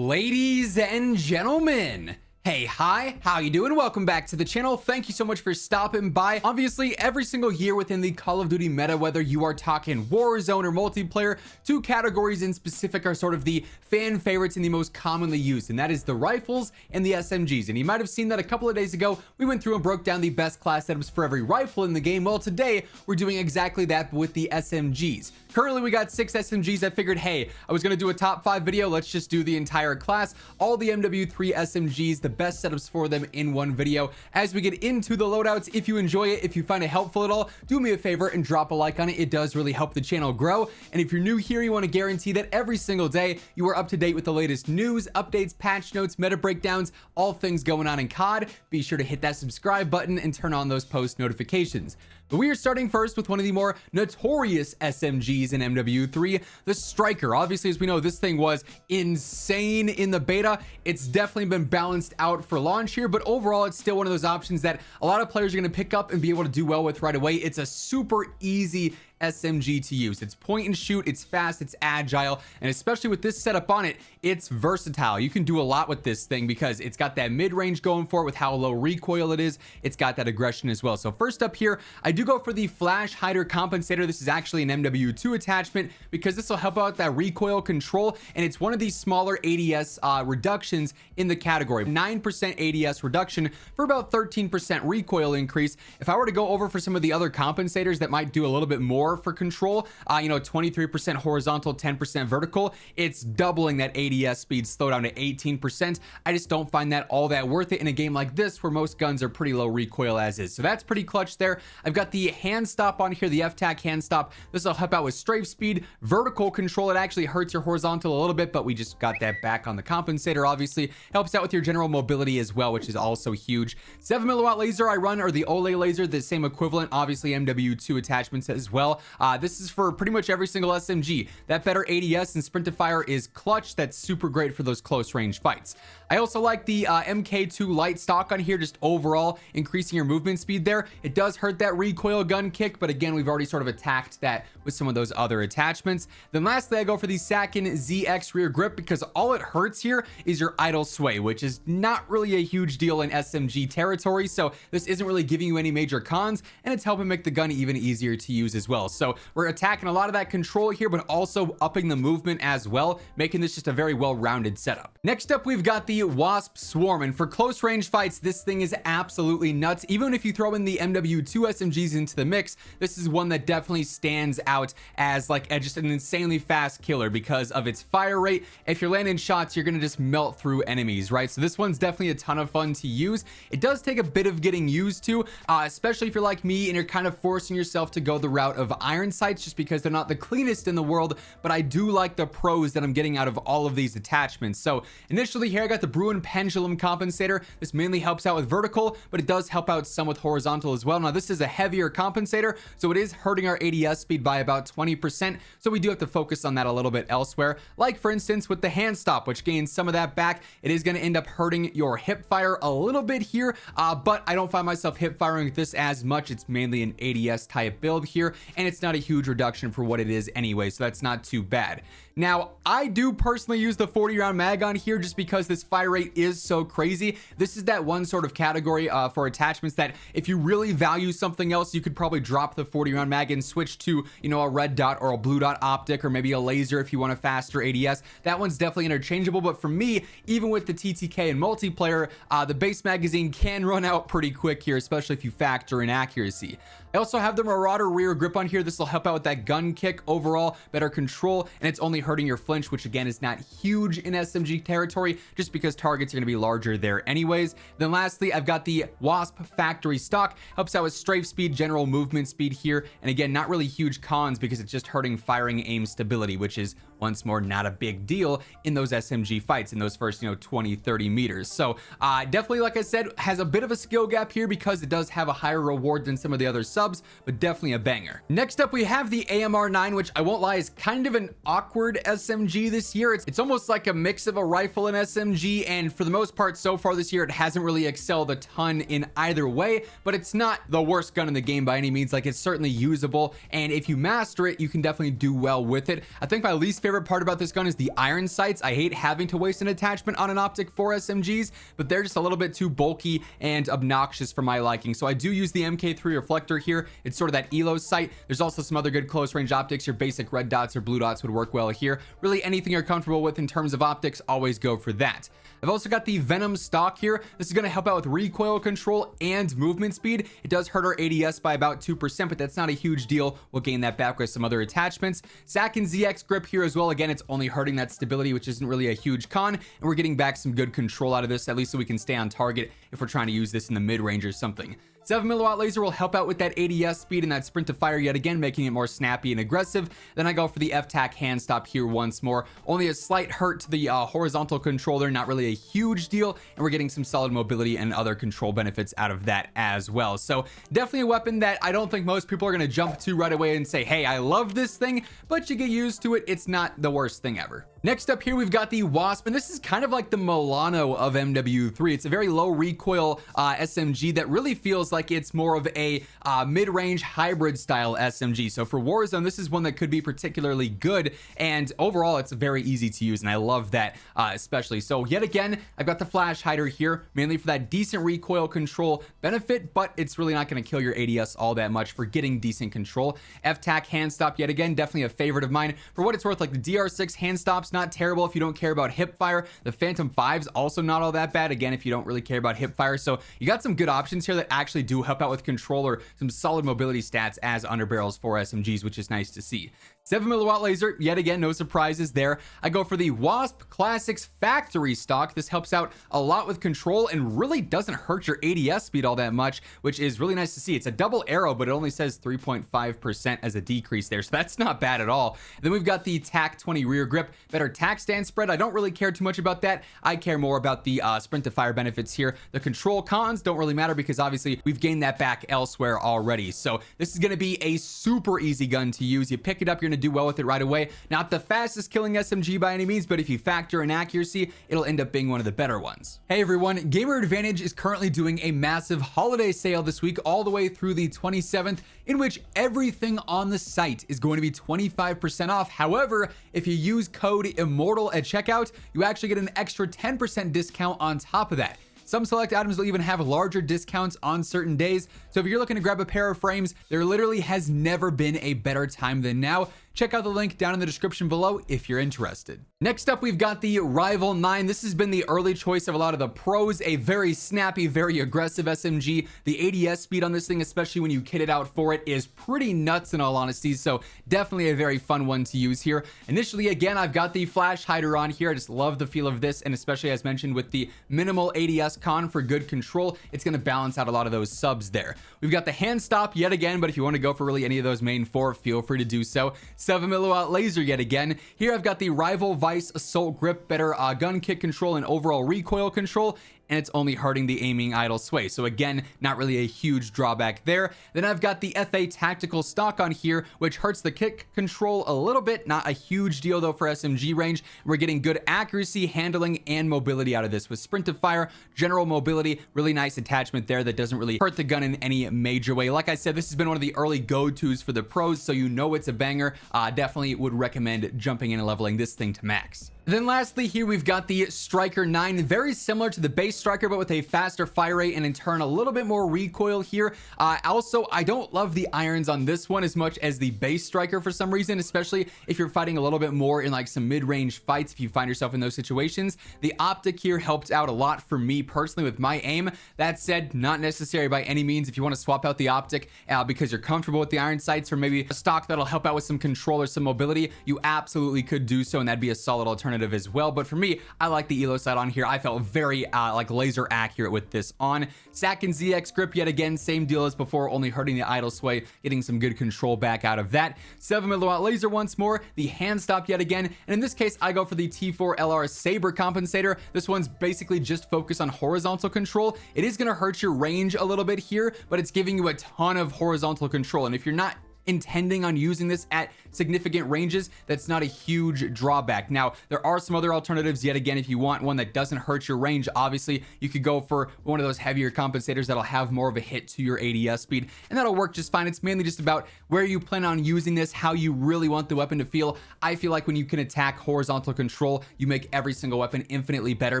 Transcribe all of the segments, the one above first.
Ladies and gentlemen, hey, hi, how you doing? Welcome back to the channel. Thank you so much for stopping by. Obviously, every single year within the Call of Duty meta, whether you are talking Warzone or multiplayer, two categories in specific are sort of the fan favorites and the most commonly used, and that is the rifles and the SMGs. And you might have seen that a couple of days ago, we went through and broke down the best class setups for every rifle in the game. Well, today, we're doing exactly that with the SMGs. Currently, we got 6 SMGs. I figured, hey, I was going to do a top 5 video. Let's just do the entire class. All the MW3 SMGs, the best setups for them in one video. As we get into the loadouts, if you enjoy it, if you find it helpful at all, do me a favor and drop a like on it. It does really help the channel grow. And if you're new here, you want to guarantee that every single day you are up to date with the latest news, updates, patch notes, meta breakdowns, all things going on in COD. Be sure to hit that subscribe button and turn on those post notifications. But we are starting first with one of the more notorious SMGs in MW3, the Striker. Obviously, as we know, this thing was insane in the beta. It's definitely been balanced out for launch here, but overall, it's still one of those options that a lot of players are going to pick up and be able to do well with right away. It's a super easy SMG to use. It's point and shoot, it's fast, it's agile, and especially with this setup on it, it's versatile. You can do a lot with this thing because it's got that mid-range going for it with how low recoil it is. It's got that aggression as well. So first up here, I do go for the Flash Hider Compensator. This is actually an MW2 attachment because this will help out that recoil control, and it's one of these smaller ADS reductions in the category. 9% ADS reduction for about 13% recoil increase. If I were to go over for some of the other compensators that might do a little bit more for control, 23% horizontal, 10% vertical, it's doubling that ADS speed slowdown to 18%. I just don't find that all that worth it in a game like this where most guns are pretty low recoil as is. So that's pretty clutch there. I've got the hand stop on here, the FTAC hand stop. This will help out with strafe speed, vertical control. It actually hurts your horizontal a little bit, but we just got that back on the compensator. Obviously helps out with your general mobility as well, which is also huge. 7mm laser I run, or the Olay laser, the same equivalent, obviously MW2 attachments as well. This is for pretty much every single SMG. That better ADS and sprint to fire is clutch. That's super great for those close range fights. I also like the MK2 light stock on here, just overall increasing your movement speed there. It does hurt that recoil gun kick, but again, we've already sort of attacked that with some of those other attachments. Then lastly, I go for the Sakin ZX rear grip because all it hurts here is your idle sway, which is not really a huge deal in SMG territory. So this isn't really giving you any major cons, and it's helping make the gun even easier to use as well. So we're attacking a lot of that control here, but also upping the movement as well, making this just a very well-rounded setup. Next up, we've got the Wasp Swarm, and for close range fights, this thing is absolutely nuts. Even if you throw in the MW2 SMGs into the mix, this is one that definitely stands out as like just an insanely fast killer because of its fire rate. If you're landing shots, you're gonna just melt through enemies, right? So this one's definitely a ton of fun to use. It does take a bit of getting used to, especially if you're like me and you're kind of forcing yourself to go the route of iron sights just because they're not the cleanest in the world, but I do like the pros that I'm getting out of all of these attachments. So initially here I got the Bruin Pendulum Compensator. This mainly helps out with vertical, but it does help out some with horizontal as well. Now this is a heavier compensator, so it is hurting our ADS speed by about 20%, so we do have to focus on that a little bit elsewhere. Like for instance with the hand stop, which gains some of that back, it is going to end up hurting your hip fire a little bit here, but I don't find myself hip firing with this as much. It's mainly an ADS type build here, and it's not a huge reduction for what it is anyway, so that's not too bad. Now, I do personally use the 40-round mag on here just because this fire rate is so crazy. This is that one sort of category for attachments that if you really value something else, you could probably drop the 40-round mag and switch to, a red dot or a blue dot optic, or maybe a laser if you want a faster ADS. That one's definitely interchangeable, but for me, even with the TTK and multiplayer, the base magazine can run out pretty quick here, especially if you factor in accuracy. I also have the Marauder rear grip on here. This will help out with that gun kick overall, better control, and it's only hurting your flinch, which again is not huge in SMG territory just because targets are going to be larger there anyways. Then lastly, I've got the Wasp factory stock, helps out with strafe speed, general movement speed here, and again, not really huge cons because it's just hurting firing aim stability, which is once more not a big deal in those SMG fights in those first 20-30 meters. So definitely, like I said, has a bit of a skill gap here because it does have a higher reward than some of the other subs, but definitely a banger. Next up, we have the AMR9, which I won't lie is kind of an awkward SMG this year. It's almost like a mix of a rifle and SMG, and for the most part so far this year, it hasn't really excelled a ton in either way, but it's not the worst gun in the game by any means. Like, it's certainly usable, and if you master it, you can definitely do well with it. I think my least favorite favorite part about this gun is the iron sights. I hate having to waste an attachment on an optic for SMGs, but they're just a little bit too bulky and obnoxious for my liking. So I do use the MK3 reflector here. It's sort of that ELO sight. There's also some other good close range optics. Your basic red dots or blue dots would work well here. Really anything you're comfortable with in terms of optics, always go for that. I've also got the Venom stock here. This is going to help out with recoil control and movement speed. It does hurt our ADS by about 2%, but that's not a huge deal. We'll gain that back with some other attachments. SAC and ZX grip here as well. Again, it's only hurting that stability, which isn't really a huge con, and we're getting back some good control out of this, at least so we can stay on target if we're trying to use this in the mid-range or something. 7mm laser will help out with that ADS speed and that sprint to fire yet again, making it more snappy and aggressive. Then I go for the FTAC hand stop here once more. Only a slight hurt to the horizontal controller, not really a huge deal, and we're getting some solid mobility and other control benefits out of that as well. So definitely a weapon that I don't think most people are going to jump to right away and say, hey, I love this thing, but you get used to it. It's not the worst thing ever. Next up here, we've got the Wasp, and this is kind of like the Milano of MW3. It's a very low recoil SMG that really feels like it's more of a mid-range hybrid style SMG. So for Warzone, this is one that could be particularly good, and overall, it's very easy to use, and I love that especially. So yet again, I've got the flash hider here, mainly for that decent recoil control benefit, but it's really not going to kill your ADS all that much for getting decent control. FTAC hand stop, yet again, definitely a favorite of mine. For what it's worth, like the DR6 hand stops, not terrible if you don't care about hip fire. The Phantom 5's also not all that bad, again, if you don't really care about hip fire. So you got some good options here that actually do help out with control or some solid mobility stats as underbarrels for SMGs, which is nice to see. 7mm laser, yet again, no surprises there. I go for the Wasp Classics factory stock. This helps out a lot with control and really doesn't hurt your ADS speed all that much, which is really nice to see. It's a double arrow, but it only says 3.5% as a decrease there, so that's not bad at all. Then we've got the TAC 20 rear grip, better TAC stand spread. I don't really care too much about that. I care more about the sprint to fire benefits here. The control cons don't really matter because obviously we've gained that back elsewhere already. So this is going to be a super easy gun to use. You pick it up, you're going to do well with it right away. Not the fastest killing SMG by any means, but if you factor in accuracy, it'll end up being one of the better ones. Hey everyone, Gamer Advantage is currently doing a massive holiday sale this week all the way through the 27th, in which everything on the site is going to be 25% off. However, if you use code IMMORTAL at checkout, you actually get an extra 10% discount on top of that. Some select items will even have larger discounts on certain days. So if you're looking to grab a pair of frames, there literally has never been a better time than now. Check out the link down in the description below if you're interested. Next up, we've got the Rival 9. This has been the early choice of a lot of the pros, a very snappy, very aggressive SMG. The ADS speed on this thing, especially when you kit it out for it, is pretty nuts in all honesty, so definitely a very fun one to use here. Initially, again, I've got the flash hider on here. I just love the feel of this, and especially as mentioned with the minimal ADS con for good control, it's going to balance out a lot of those subs there. We've got the hand stop yet again, but if you want to go for really any of those main four, feel free to do so. 7mm laser yet again. Here I've got the Rival Vice assault grip, better gun kick control and overall recoil control, and it's only hurting the aiming idle sway. So again, not really a huge drawback there. Then I've got the FA tactical stock on here, which hurts the kick control a little bit, not a huge deal though for SMG range. We're getting good accuracy, handling, and mobility out of this with sprint to fire, general mobility, really nice attachment there that doesn't really hurt the gun in any major way. Like I said, this has been one of the early go-tos for the pros, so you know it's a banger. Definitely would recommend jumping in and leveling this thing to max. Then lastly, here we've got the Striker 9, very similar to the base Striker, but with a faster fire rate and in turn a little bit more recoil here. Also, I don't love the irons on this one as much as the base Striker for some reason, especially if you're fighting a little bit more in like some mid-range fights, if you find yourself in those situations. The optic here helped out a lot for me personally with my aim. That said, not necessary by any means. If you want to swap out the optic because you're comfortable with the iron sights or maybe a stock that'll help out with some control or some mobility, you absolutely could do so, and that'd be a solid alternative as well. But for me, I like the ELO sight on here. I felt very like laser accurate with this on. SAC and ZX grip yet again, same deal as before, only hurting the idle sway, getting some good control back out of that. 7mm laser once more, the hand stop yet again, and in this case I go for the T4 LR Saber compensator. This one's basically just focused on horizontal control. It is going to hurt your range a little bit here, but it's giving you a ton of horizontal control, and if you're not intending on using this at significant ranges, that's not a huge drawback. Now, there are some other alternatives. Yet again, if you want one that doesn't hurt your range, obviously you could go for one of those heavier compensators that'll have more of a hit to your ADS speed, and that'll work just fine. It's mainly just about where you plan on using this, how you really want the weapon to feel. I feel like when you can attack horizontal control, you make every single weapon infinitely better,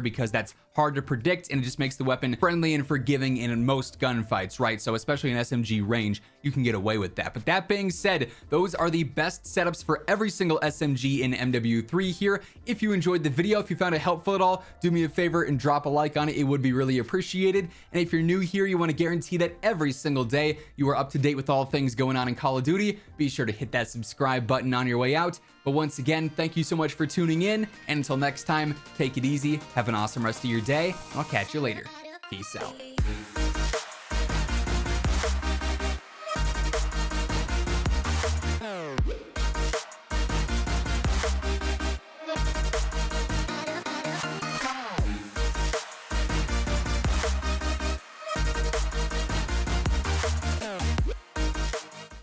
because that's hard to predict, and it just makes the weapon friendly and forgiving in most gunfights, right? So especially in SMG range, you can get away with that. But that being said, those are the best setups for every single SMG in MW3 here. If you enjoyed the video, if you found it helpful at all, do me a favor and drop a like on it. It would be really appreciated. And if you're new here, you want to guarantee that every single day you are up to date with all things going on in Call of Duty, be sure to hit that subscribe button on your way out. But once again, thank you so much for tuning in, and until next time, take it easy, have an awesome rest of your day, and I'll catch you later. Peace out.